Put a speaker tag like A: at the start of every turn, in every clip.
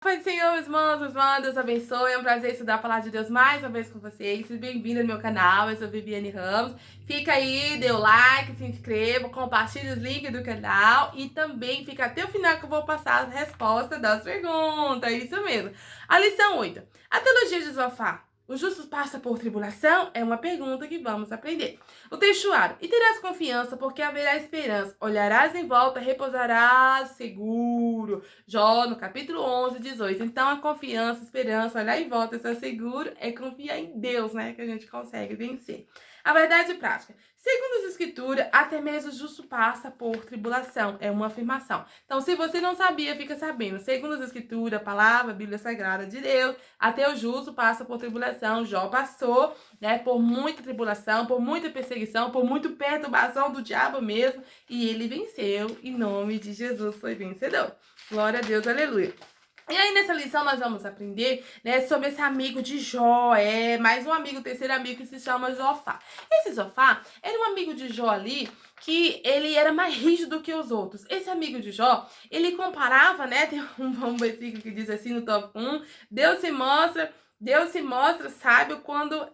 A: Pai do Senhor, irmãos, Deus abençoe. É um prazer estudar a palavra de Deus mais uma vez com vocês. Seja bem-vindo ao meu canal, eu sou Viviane Ramos. Fica aí, dê o like, se inscreva, compartilhe os links do canal e também fica até o final que eu vou passar as respostas das perguntas. Isso mesmo. A lição 8. A teologia de Zofá. O justo passa por tribulação? É uma pergunta que vamos aprender. O textuário. E terás confiança, porque haverá esperança. Olharás em volta, repousarás seguro. Jó, no capítulo 11, 18. Então, a confiança, a esperança, olhar em volta, estar seguro, é confiar em Deus, né? Que a gente consegue vencer. A verdade prática. Segundo as escrituras, até mesmo o justo passa por tribulação. É uma afirmação. Então, se você não sabia, fica sabendo. Segundo as escrituras, a palavra, a Bíblia Sagrada de Deus, até o justo passa por tribulação. Jó passou, né, por muita tribulação, por muita perseguição, por muita perturbação do diabo mesmo. E ele venceu. Em nome de Jesus, foi vencedor. Glória a Deus, aleluia. E aí, nessa lição, nós vamos aprender, né, sobre esse amigo de Jó, mais um amigo, o terceiro amigo, que se chama Zofá. Esse Zofá era um amigo de Jó ali, que ele era mais rígido do que os outros. Esse amigo de Jó, ele comparava, né, tem um versículo que diz assim no top 1, Deus se mostra sábio quando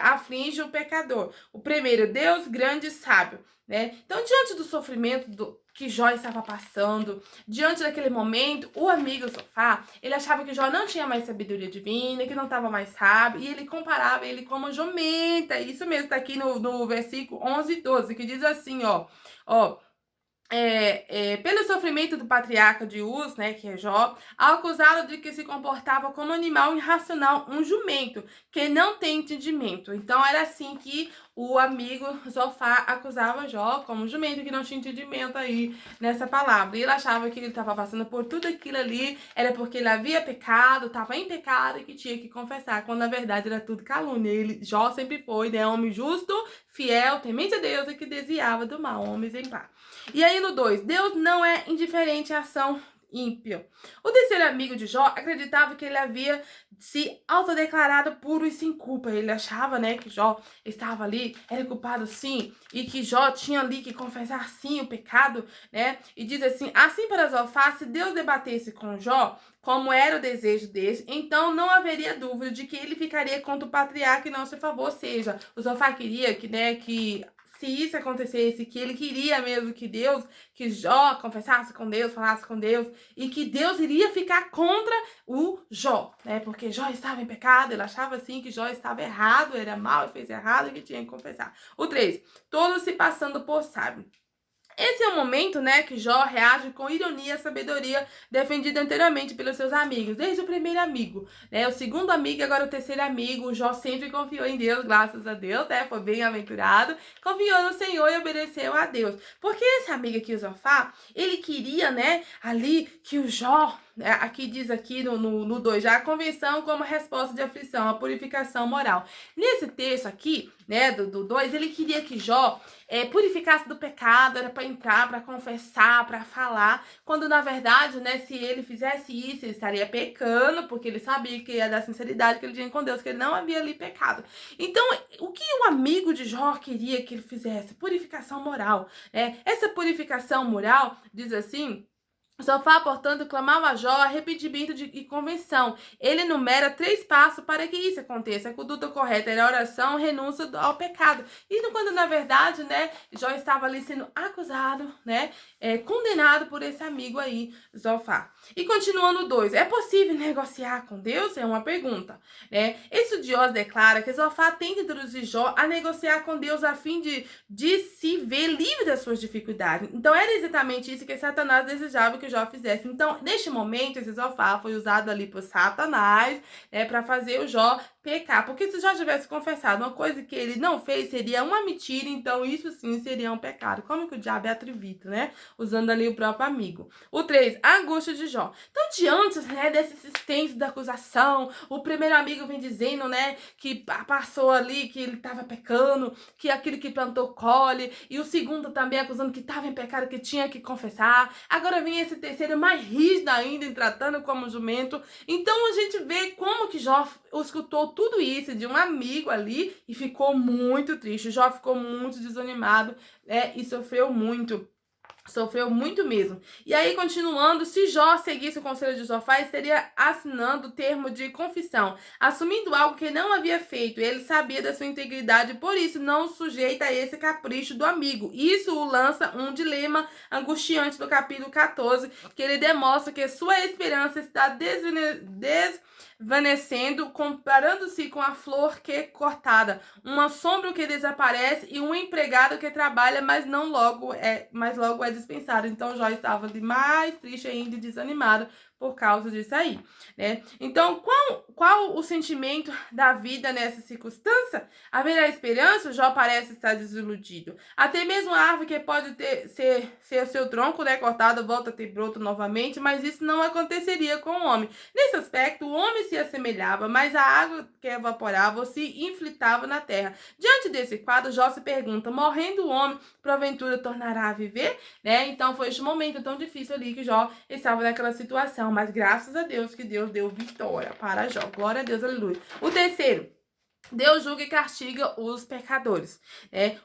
A: aflige o pecador. O primeiro, Deus grande e sábio, né? Então, diante do sofrimento que Jó estava passando, diante daquele momento, o amigo Zofá, ele achava que Jó não tinha mais sabedoria divina, que não estava mais sábio, e ele comparava ele com uma jumenta. Isso mesmo, está aqui no versículo 11 e 12, que diz assim, pelo sofrimento do patriarca de Uz, né, que é Jó, ao acusá-lo de que se comportava como animal irracional, um jumento, que não tem entendimento. Então, era assim que o amigo Zofá acusava Jó como um jumento que não tinha entendimento aí nessa palavra. E ele achava que ele estava passando por tudo aquilo ali, era porque ele havia pecado, estava em pecado e que tinha que confessar, quando na verdade era tudo calúnia. Jó sempre foi, né, homem justo, fiel, temente a Deus e que desviava do mal, homem exemplar. E aí no 2, Deus não é indiferente à ação ímpia. O terceiro amigo de Jó acreditava que ele havia se autodeclarado puro e sem culpa. Ele achava, né, que Jó estava ali, era culpado sim, e que Jó tinha ali que confessar sim o pecado, né? E diz assim para Zofá, se Deus debatesse com Jó, como era o desejo dele, então não haveria dúvida de que ele ficaria contra o patriarca e não a seu favor. Ou seja, o Zofá queria que se isso acontecesse, que ele queria mesmo que Jó confessasse com Deus, falasse com Deus, e que Deus iria ficar contra o Jó, né? Porque Jó estava em pecado, ele achava assim que Jó estava errado, era mal e fez errado e que tinha que confessar. O 3, todos se passando por sábio. Esse é o momento, né, que Jó reage com ironia à sabedoria defendida anteriormente pelos seus amigos, desde o primeiro amigo, né, o segundo amigo e agora o terceiro amigo. Jó sempre confiou em Deus, graças a Deus, né, foi bem-aventurado, confiou no Senhor e obedeceu a Deus. Porque esse amigo aqui, o Zofá, ele queria, né, ali que o Jó, aqui diz aqui no 2, já a convenção como resposta de aflição, a purificação moral. Nesse texto aqui, né, do 2, ele queria que Jó purificasse do pecado, era para entrar, para confessar, para falar, quando na verdade, né, se ele fizesse isso, ele estaria pecando, porque ele sabia que ia dar sinceridade que ele tinha com Deus, que ele não havia ali pecado. Então, o que o amigo de Jó queria que ele fizesse? Purificação moral. Essa purificação moral, diz assim, Zofá, portanto, clamava a Jó arrependimento e convenção. Ele enumera 3 passos para que isso aconteça. A conduta correta era a oração, renúncia ao pecado. E quando, na verdade, né, Jó estava ali sendo acusado, né, condenado por esse amigo aí, Zofá. E continuando 2, é possível negociar com Deus? É uma pergunta, né? Estudioso declara que Zofá tenta introduzir Jó a negociar com Deus a fim de se ver livre das suas dificuldades. Então, era exatamente isso que Satanás desejava que Jó fizesse. Então, neste momento, esse Zofá foi usado ali por Satanás, né, para fazer o Jó pecar. Porque se Jó tivesse confessado uma coisa que ele não fez, seria uma mentira, então isso sim seria um pecado. Como que o diabo é atrevido, né? Usando ali o próprio amigo. O 3, a angústia de Jó. Então, diante, né, desse insistência da acusação, o primeiro amigo vem dizendo, né, que passou ali, que ele estava pecando, que aquele que plantou colhe, e o segundo também acusando que estava em pecado, que tinha que confessar. Agora vem esse terceiro mais rígido ainda, tratando como jumento. Então a gente vê como que Jó escutou tudo isso de um amigo ali e ficou muito triste. Jó ficou muito desanimado, e sofreu muito. Sofreu muito mesmo. E aí, continuando, se Jó seguisse o conselho de Zofar, estaria assinando o termo de confissão, assumindo algo que não havia feito. Ele sabia da sua integridade, por isso não sujeita a esse capricho do amigo. Isso o lança um dilema angustiante do capítulo 14, que ele demonstra que sua esperança está desvanecendo, comparando-se com a flor que é cortada, uma sombra que desaparece e um empregado que trabalha, mas logo é dispensado. Então Jó estava de mais triste ainda e desanimado por causa disso aí, né? Então, qual o sentimento da vida nessa circunstância? Haverá esperança? Jó parece estar desiludido. Até mesmo a árvore que pode ser o seu tronco, né, cortado, volta a ter broto novamente, mas isso não aconteceria com o homem. Nesse aspecto, o homem se assemelhava, mas a água que evaporava ou se infiltrava na terra. Diante desse quadro, Jó se pergunta: morrendo o homem, porventura tornará a viver? Né? Então foi este momento tão difícil ali que Jó estava naquela situação, mas graças a Deus que Deus deu vitória para Jó. Glória a Deus, aleluia. O terceiro: Deus julga e castiga os pecadores.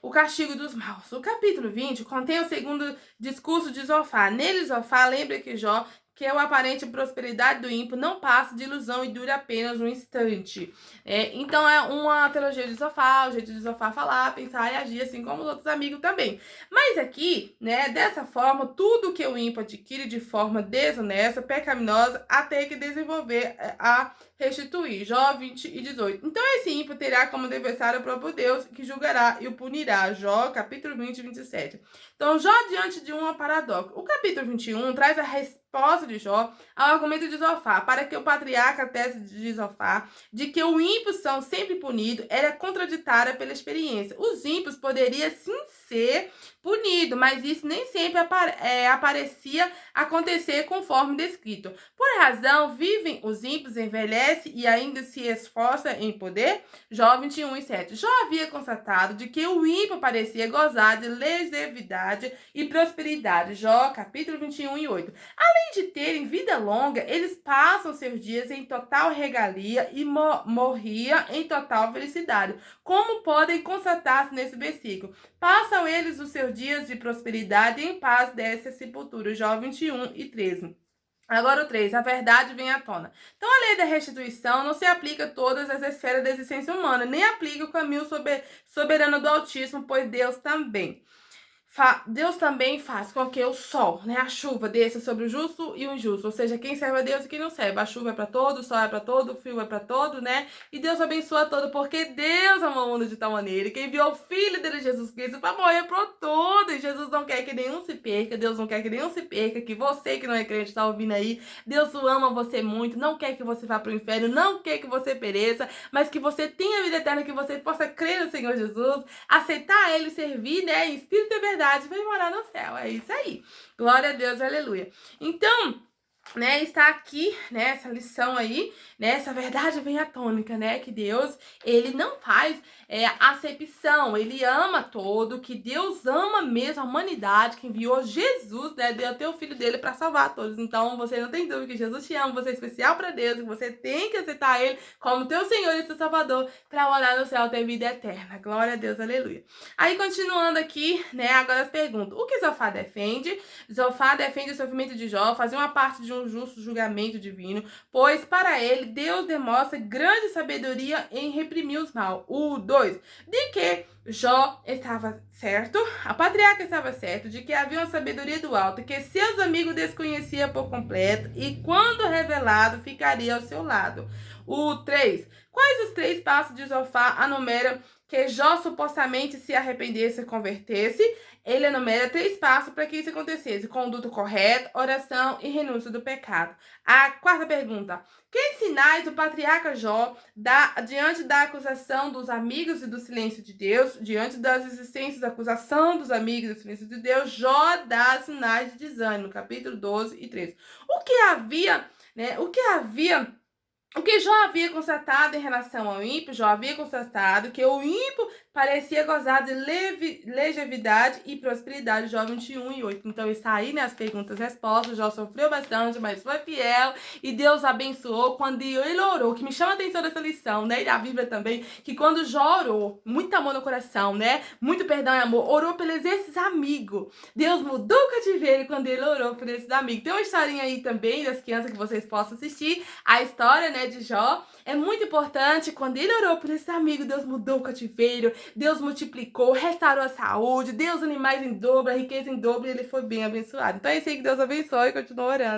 A: O castigo dos maus. O capítulo 20 contém o segundo discurso de Zofar. Nele, Zofar lembra que Jó que a aparente prosperidade do ímpio não passa de ilusão e dura apenas um instante. Então é uma teologia de Zofar, o jeito de Zofar falar, pensar e agir, assim como os outros amigos também. Mas aqui, né, dessa forma, tudo que o ímpio adquire de forma desonesta, pecaminosa, até que desenvolver a restituir. Jó 20 e 18. Então esse ímpio terá como adversário o próprio Deus, que julgará e o punirá. Jó, capítulo 20 e 27. Então, Jó diante de um paradoxo. O capítulo 21 traz a resposta de Jó ao argumento de Zofar, para que o patriarca, a tese de Zofar, de que o ímpio são sempre punidos, era contraditória pela experiência. Os ímpios poderiam sim ser punidos, mas isso nem sempre aparecia acontecer conforme descrito. Por razão, vivem os ímpios, envelhecem e ainda se esforçam em poder? Jó 21 e 7. Jó havia constatado de que o ímpio parecia gozar de longevidade e prosperidade. Jó, capítulo 21 e 8. Além de terem vida longa, eles passam seus dias em total regalia e morria em total felicidade. Como podem constatar-se nesse versículo? Passam eles os seus dias de prosperidade e em paz desce a sepultura. Jó 21 e 13. Agora o 3, a verdade vem à tona. Então a lei da restituição não se aplica a todas as esferas da existência humana, nem aplica o caminho soberano do Altíssimo, pois Deus também faz com que o sol, né, a chuva, desça sobre o justo e o injusto, ou seja, quem serve a Deus e quem não serve. A chuva é para todo, o sol é para todo, o frio é para todo, né? E Deus abençoa todo, porque Deus amou o mundo de tal maneira que enviou o Filho dele, Jesus Cristo, para morrer por todo. E Jesus não quer que nenhum se perca, Deus não quer que nenhum se perca, que você que não é crente está ouvindo aí, Deus ama você muito, não quer que você vá para o inferno, não quer que você pereça, mas que você tenha vida eterna, que você possa crer no Senhor Jesus, aceitar Ele, servir, né, em espírito e verdade, vai morar no céu. É isso aí. Glória a Deus, aleluia. Então, né, está aqui, né, essa lição aí, né, essa verdade vem à tônica, né, que Deus, ele não faz acepção, ele ama todo, que Deus ama mesmo a humanidade, que enviou Jesus, né, deu até o Filho dele para salvar todos. Então, você não tem dúvida que Jesus te ama, você é especial para Deus, que você tem que aceitar ele como teu Senhor e seu Salvador para morar no céu, ter vida eterna. Glória a Deus, aleluia. Aí, continuando aqui, né, agora as perguntas. O que Zofar defende? Zofar defende o sofrimento de Jó, fazer uma parte de um justo julgamento divino, pois para ele Deus demonstra grande sabedoria em reprimir os mal. O 2, de que Jó estava certo, a patriarca estava certo, de que havia uma sabedoria do alto, que seus amigos desconheciam por completo e quando revelado ficaria ao seu lado. O 3, quais os 3 passos de Zofar enumeram que Jó supostamente se arrependesse e convertesse? Ele enumera 3 passos para que isso acontecesse: conduta correta, oração e renúncia do pecado. A quarta pergunta: que sinais o patriarca Jó dá diante da acusação dos amigos e do silêncio de Deus, diante das existências da acusação dos amigos e do silêncio de Deus? Jó dá sinais de desânimo, capítulo 12 e 13. O que havia O que Jó havia constatado em relação ao ímpio, Jó havia constatado que o ímpio parecia gozar de longevidade e prosperidade, Jó 21:8. Então está aí, né, as perguntas e respostas. Jó sofreu bastante, mas foi fiel e Deus abençoou quando ele orou. O que me chama a atenção dessa lição, né, e da Bíblia também, que quando Jó orou, muito amor no coração, né, muito perdão e amor, orou pelos esses amigos. Deus mudou o cativeiro quando ele orou por esses amigos. Tem uma historinha aí também das crianças que vocês possam assistir. A história, né, de Jó é muito importante. Quando ele orou por esses amigos, Deus mudou o cativeiro, Deus multiplicou, restaurou a saúde, deu os animais em dobro, a riqueza em dobro, e ele foi bem abençoado. Então é isso aí, que Deus abençoe e continua orando.